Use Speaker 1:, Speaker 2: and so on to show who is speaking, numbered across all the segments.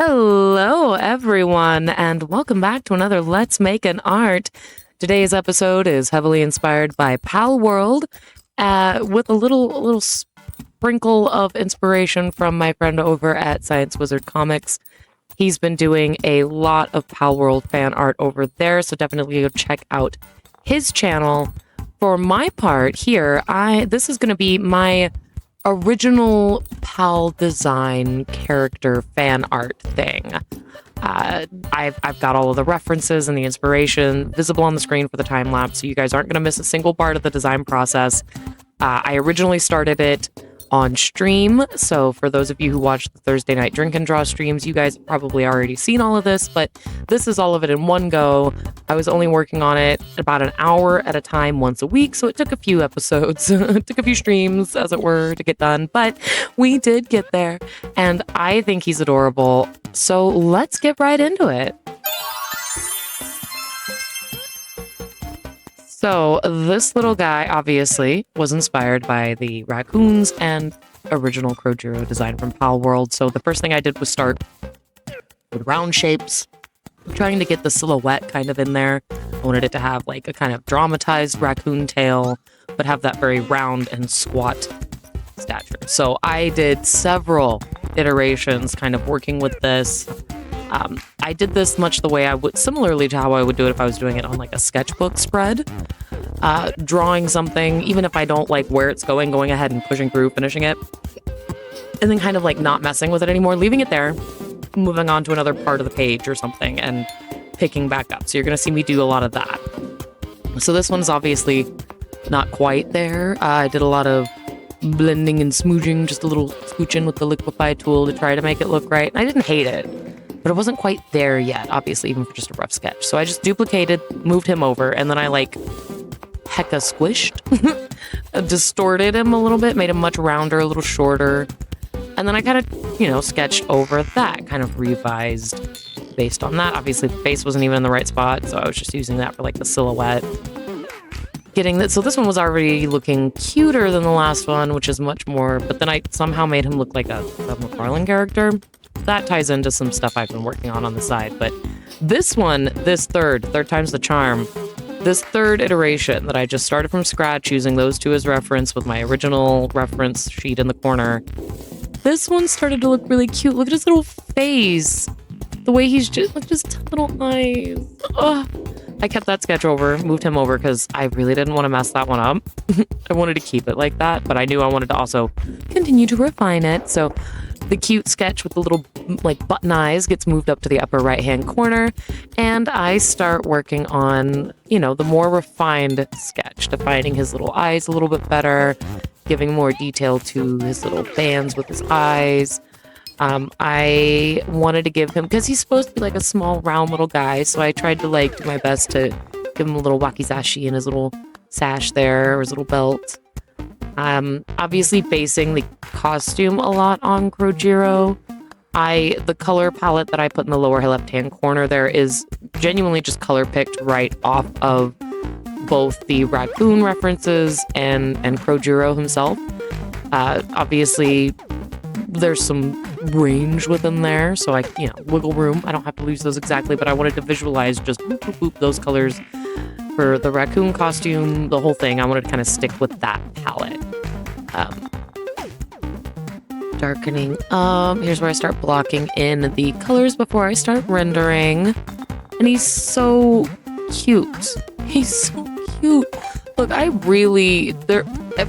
Speaker 1: Hello, everyone, and welcome back to another Let's Make an Art. Today's episode is heavily inspired by Palworld, with a little sprinkle of inspiration from my friend over at Science Wizard Comics. He's been doing a lot of Palworld fan art over there, so definitely go check out his channel. For my part here, this is going to be my original PAL design character fan art thing. I've got all of the references and the inspiration visible on the screen for the time lapse, so you guys aren't going to miss a single part of the design process. I originally started it on stream, so for those of you who watch the Thursday night drink and draw streams, you guys have probably already seen all of this, but this is all of it in one go. I was only working on it about an hour at a time once a week, so it took a few episodes, it took a few streams, as it were, to get done, but we did get there, and I think he's adorable, so let's get right into it. So this little guy obviously was inspired by the raccoons and original Kunjiro design from Palworld. So the first thing I did was start with round shapes, trying to get the silhouette kind of in there. I wanted it to have like a kind of dramatized raccoon tail, but have that very round and squat stature. So I did several iterations kind of working with this. I did this much the way I would, similarly to how I would do it if I was doing it on like a sketchbook spread. Drawing something, even if I don't like where it's going ahead and pushing through, finishing it, and then kind of like not messing with it anymore, leaving it there, moving on to another part of the page or something, and picking back up. So you're going to see me do a lot of that. So this one's obviously not quite there. I did a lot of blending and smooching, just a little scooching with the liquify tool to try to make it look right. I didn't hate it, but it wasn't quite there yet, obviously, even for just a rough sketch. So I just duplicated, moved him over, and then I like hecka squished, distorted him a little bit, made him much rounder, a little shorter. And then I kind of, sketched over that, kind of revised based on that. Obviously, the face wasn't even in the right spot, so I was just using that for like the silhouette. Getting that, so this one was already looking cuter than the last one, which is much more, but then I somehow made him look like a McFarlane character. That ties into some stuff I've been working on the side, but this one, this third time's the charm, this third iteration that I just started from scratch using those two as reference with my original reference sheet in the corner, this one started to look really cute. Look at his little face, the way he's just little eyes. Ugh. I kept that sketch over, moved him over because I really didn't want to mess that one up. I wanted to keep it like that, but I knew I wanted to also continue to refine it. So the cute sketch with the little like button eyes gets moved up to the upper right hand corner, and I start working on, the more refined sketch, defining his little eyes a little bit better, giving more detail to his little bands with his eyes. I wanted to give him, because he's supposed to be like a small round little guy, so I tried to like do my best to give him a little wakizashi and his little sash there, or his little belt. Obviously basing the costume a lot on Kunjiro. The color palette that I put in the lower left-hand corner there is genuinely just color picked right off of both the raccoon references and Kunjiro himself. Obviously there's some range within there, so I, wiggle room. I don't have to use those exactly, but I wanted to visualize just boop, boop, boop, those colors for the raccoon costume, the whole thing. I wanted to kind of stick with that palette. Darkening. Here's where I start blocking in the colors before I start rendering. And he's so cute. He's so cute. Look, I really,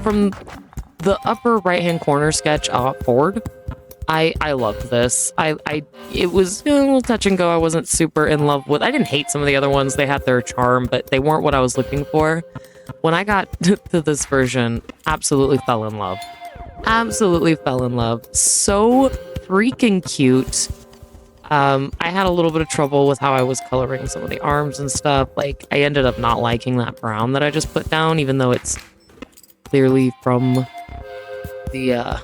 Speaker 1: from the upper right-hand corner sketch forward, I loved this. It was a little touch and go. I wasn't super in love with. I didn't hate some of the other ones. They had their charm, but they weren't what I was looking for. When I got to this version, absolutely fell in love. Absolutely fell in love. So freaking cute. I had a little bit of trouble with how I was coloring some of the arms and stuff. Like, I ended up not liking that brown that I just put down, even though it's clearly from the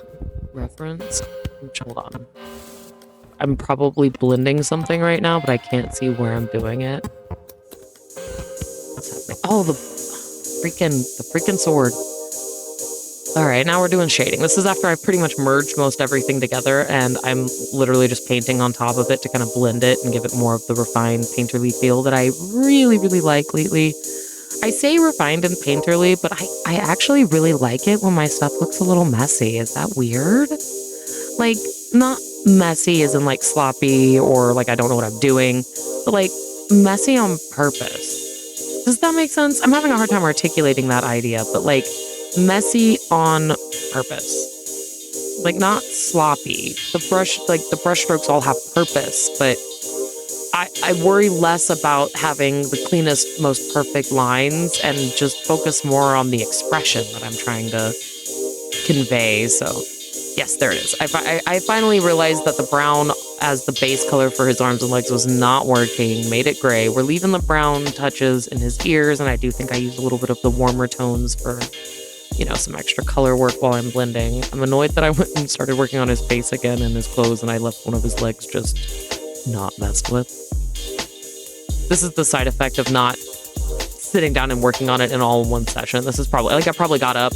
Speaker 1: reference. Hold on. I'm probably blending something right now, but I can't see where I'm doing it. What's happening? Oh, the freaking sword. All right, now we're doing shading. This is after I pretty much merged most everything together, and I'm literally just painting on top of it to kind of blend it and give it more of the refined painterly feel that I really, really like lately. I say refined and painterly, but I actually really like it when my stuff looks a little messy. Is that weird? Like, not messy as in like sloppy or like I don't know what I'm doing, but like messy on purpose. Does that make sense? I'm having a hard time articulating that idea, but like messy on purpose. Like not sloppy. The brush strokes all have purpose, but I worry less about having the cleanest, most perfect lines and just focus more on the expression that I'm trying to convey. So yes, there it is. I finally realized that the brown as the base color for his arms and legs was not working, made it gray. We're leaving the brown touches in his ears, and I do think I used a little bit of the warmer tones for, you know, some extra color work while I'm blending. I'm annoyed that I went and started working on his face again and his clothes, and I left one of his legs just not messed with. This is the side effect of not sitting down and working on it in all in one session. This is probably, like, I probably got up,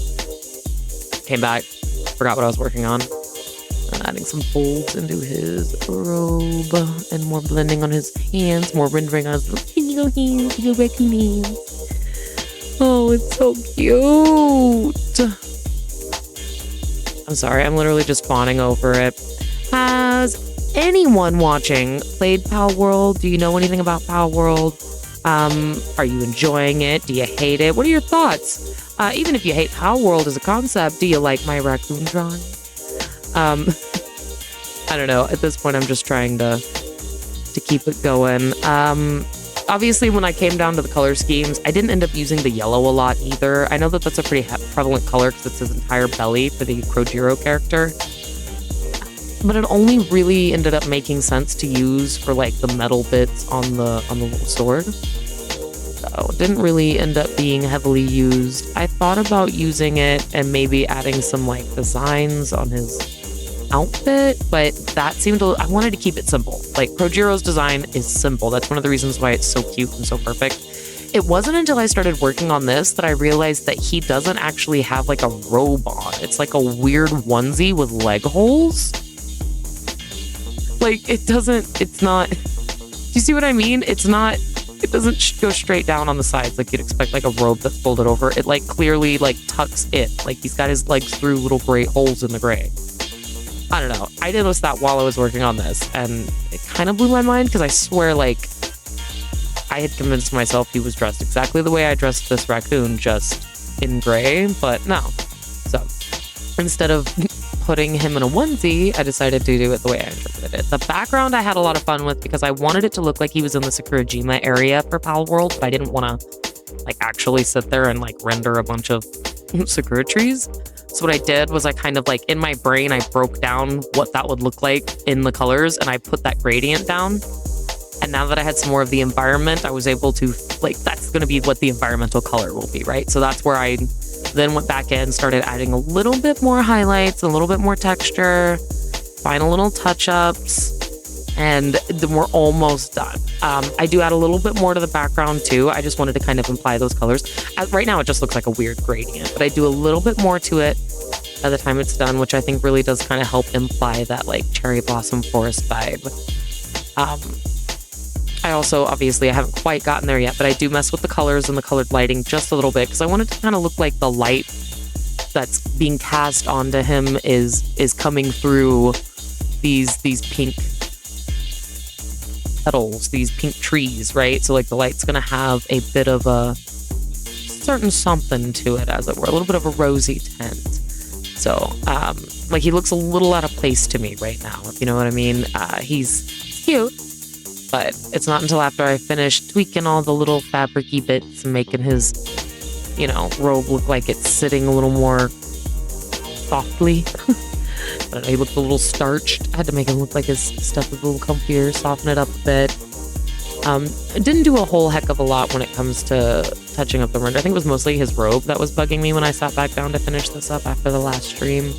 Speaker 1: came back, forgot what I was working on. Adding some folds into his robe and more blending on his hands, more rendering on his little hands, little raccoon hands. Oh, it's so cute. I'm sorry, I'm literally just fawning over it. Has anyone watching played Palworld? Do you know anything about Palworld? Are you enjoying it? Do you hate it? What are your thoughts? Even if you hate Palworld as a concept, do you like my raccoon drawing? I don't know. At this point, I'm just trying to keep it going. Obviously, when I came down to the color schemes, I didn't end up using the yellow a lot either. I know that that's a pretty prevalent color because it's his entire belly for the Kunjiro character. But it only really ended up making sense to use for like the metal bits on the little sword. So it didn't really end up being heavily used. I thought about using it and maybe adding some like designs on his outfit, but that seemed I wanted to keep it simple. Like Kunjiro's design is simple. That's one of the reasons why it's so cute and so perfect. It wasn't until I started working on this that I realized that he doesn't actually have like a robe on. It's like a weird onesie with leg holes. Like it's not, do you see what I mean? It doesn't go straight down on the sides like you'd expect, like a robe that's folded over. It like clearly like tucks it. Like he's got his legs through little gray holes in the gray. I don't know. I noticed that while I was working on this, and it kind of blew my mind because I swear like I had convinced myself he was dressed exactly the way I dressed this raccoon, just in gray, but no. So instead of putting him in a onesie, I decided to do it the way I interpreted it. The background I had a lot of fun with because I wanted it to look like he was in the Sakurajima area for Palworld, but I didn't want to like actually sit there and like render a bunch of Sakura trees. So what I did was I kind of like in my brain, I broke down what that would look like in the colors and I put that gradient down. And now that I had some more of the environment, I was able to like, that's going to be what the environmental color will be, right? So that's where I then went back in, started adding a little bit more highlights, a little bit more texture, final little touch-ups, and then we're almost done. I do add a little bit more to the background too. I just wanted to kind of imply those colors. Right now, it just looks like a weird gradient, but I do a little bit more to it by the time it's done, which I think really does kind of help imply that like cherry blossom forest vibe. I also, obviously, I haven't quite gotten there yet, but I do mess with the colors and the colored lighting just a little bit because I want it to kind of look like the light that's being cast onto him is coming through these pink petals, these pink trees, right? So like the light's going to have a bit of a certain something to it, as it were, a little bit of a rosy tint. So like he looks a little out of place to me right now, if you know what I mean. He's cute. But it's not until after I finish tweaking all the little fabric-y bits and making his, you know, robe look like it's sitting a little more softly. I don't know, he looked a little starched. I had to make him look like his stuff was a little comfier, soften it up a bit. I didn't do a whole heck of a lot when it comes to touching up the render. I think it was mostly his robe that was bugging me when I sat back down to finish this up after the last stream.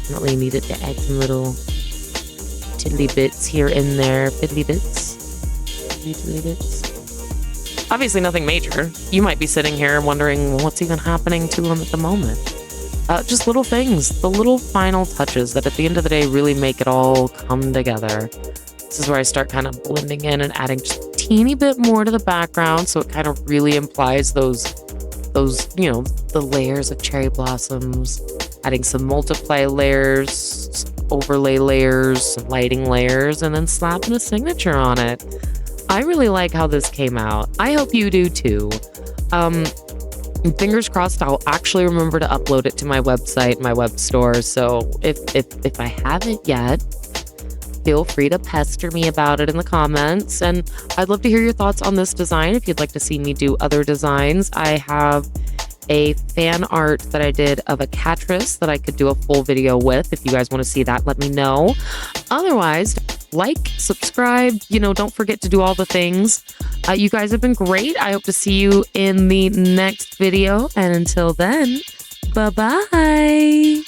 Speaker 1: Definitely needed to add some little tiddly bits here and there. Fiddly bits. Obviously nothing major. You might be sitting here wondering what's even happening to him at the moment. Just little things, the little final touches that at the end of the day really make it all come together. This is where I start kind of blending in and adding just a teeny bit more to the background, so it kind of really implies those, the layers of cherry blossoms, adding some multiply layers, overlay layers, some lighting layers, and then slapping a signature on it. I really like how this came out. I hope you do too. Fingers crossed I'll actually remember to upload it to my website, my web store. So if I haven't yet, feel free to pester me about it in the comments. And I'd love to hear your thoughts on this design. If you'd like to see me do other designs, I have a fan art that I did of a Catrice that I could do a full video with. If you guys want to see that, let me know. Otherwise, like, subscribe, don't forget to do all the things. You guys have been great. I hope to see you in the next video. And until then, bye-bye.